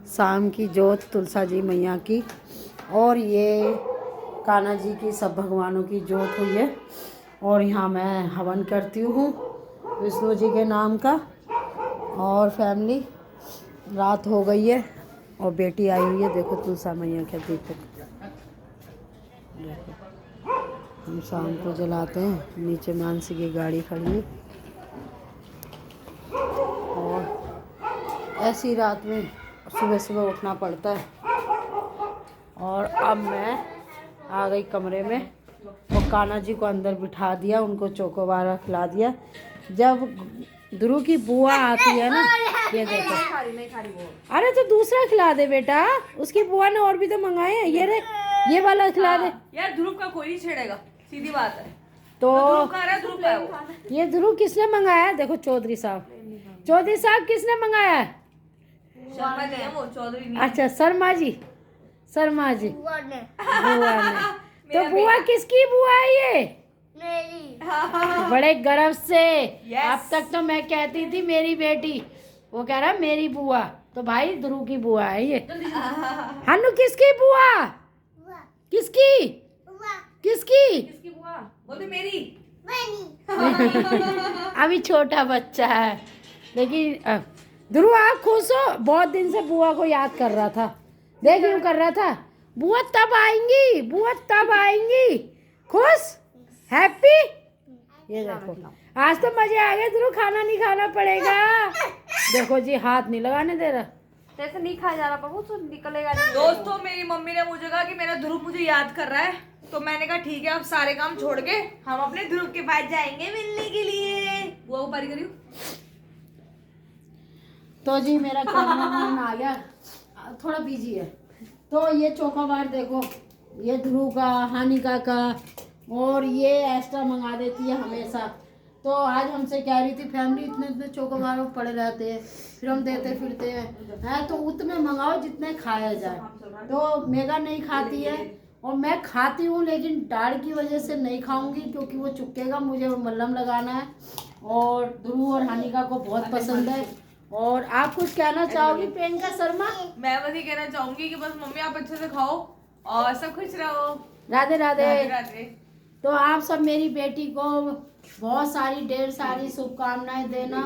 शाम की जोत तुलसा जी मैया की और ये कान्हा जी की, सब भगवानों की जोत हुई है। और यहाँ मैं हवन करती हूँ विष्णु जी के नाम का। और फैमिली रात हो गई है और बेटी आई हुई है। देखो तुलसा मैया के दीपक, देखो हम शाम को जलाते हैं। नीचे मानसी की गाड़ी खड़ी है। और ऐसी रात में सुबह सुबह उठना पड़ता है। और अब मैं आ गई कमरे में और कान्हा जी को अंदर बिठा दिया, उनको चोकोबार खिला दिया। जब ध्रुव की बुआ आती है ना, ये देखो, अरे तो दूसरा खिला दे बेटा, उसकी बुआ ने और भी तो मंगाए हैं। ये वाला खिला दे यार। ध्रुव का कोई नहीं छेड़ेगा, सीधी बात है। तो ध्रुव का है वो। ये ध्रुव किसने मंगाया? देखो चौधरी साहब किसने मंगाया? शर्मा जी है वो, चौधरी नहीं। अच्छा शर्मा जी बुआ ने। तो बुआ किसकी बुआ है ये? मेरी। बड़े गर्व से। अब तक तो मैं कहती थी मेरी बेटी, वो कह रहा मेरी बुआ। तो भाई ध्रुव की बुआ है ये। हनु किसकी बुआ? किसकी बुआ? बोलते मेरी। अभी छोटा बच्चा है। लेकिन ध्रुव आप खुश हो? बहुत दिन से बुआ को याद कर रहा था। देख यूं कर रहा था, बुआ तब आएंगी। खुश, हैप्पी। ये देखो आज तो मजे आ गए। ध्रुव खाना नहीं खाना पड़ेगा। देखो जी हाथ नहीं लगाने दे रहा। जैसे नहीं खाया जा रहा बाबू तो निकलेगा नहीं। दोस्तों मेरी मम्मी ने मुझे कहा कि मेरा ध्रुव मुझे याद कर रहा है, तो मैंने कहा ठीक है, अब सारे काम छोड़ के हम अपने ध्रुव के पास जाएंगे मिलने के लिए। बुआ को पारी करियो। तो जी मेरा कैमरामैन आ गया, थोड़ा बिजी है। तो ये चोकोबार देखो, ये ध्रुव का, हानिका का, और ये एक्स्ट्रा मंगा देती है हमेशा। तो आज हमसे कह रही थी फैमिली इतने चोकोबार पड़े रहते हैं, फिर हम देते फिरते हैं तो उतने मंगाओ जितने खाया जाए। तो मेगा नहीं खाती है और मैं खाती हूँ, लेकिन दाढ़ की वजह से नहीं खाऊंगी क्योंकि वो चुकेगा, मुझे मल्लम लगाना है। और ध्रुव और हानिका को बहुत पसंद है। और आप कुछ कहना चाहोगी प्रियंका शर्मा? मैं बस ये कहना चाहूंगी कि बस मम्मी आप अच्छे से खाओ और सब खुश रहो। राधे राधे। राधे। तो आप सब मेरी बेटी को बहुत सारी ढेर सारी शुभकामनाएं देना,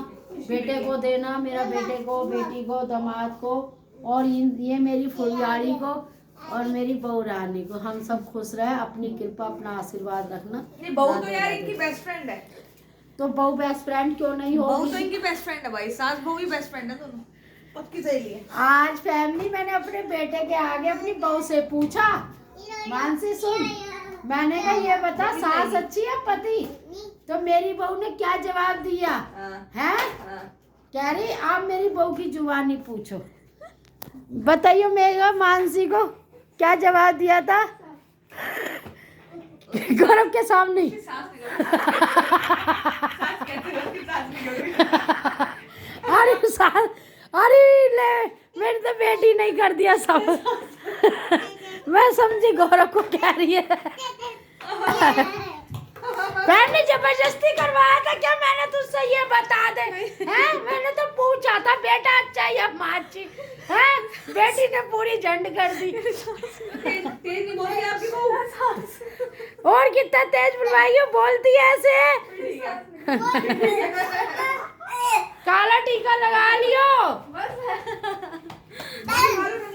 बेटे को देना, मेरा बेटे को, बेटी को, दामाद को, और ये मेरी फुलझड़ी को और मेरी बहू रानी को। हम सब खुश रहे, अपनी कृपा, अपना आशीर्वाद रखना। बहू तो यार इनकी बेस्ट फ्रेंड है। तो बहू बेस्ट फ्रेंड क्यों नहीं हो? बहू तो इनकी बेस्ट फ्रेंड है भाई, सास बहू ही बेस्ट फ्रेंड है दोनों, पक्की सहेली है। आज फैमिली मैंने अपने बेटे के आगे अपनी बहू से पूछा, मानसी सुन, मैंने कहा ये बता सास अच्छी है पति? तो मेरी बहू ने क्या जवाब दिया है? कह रही आप मेरी बहू की जुबानी पूछो। बताइयो मेगा मानसी को क्या जवाब दिया था गौरव के सामने? अरे सास, अरे ले मेरी तो बेटी नहीं कर दिया सब। मैं समझी गौरव को कह रही है। मैंने जबरदस्ती करवाया था क्या? मैंने तुझसे ये बता दे हैं? मैंने तो पूछा था बेटा अच्छा या माची है? बेटी ने पूरी झंड कर दी। तेज नहीं बोल रही आपकी बहू। और कितना तेज बुलवाई हो, बोलती है ऐसे। काला टीका लगा लियो।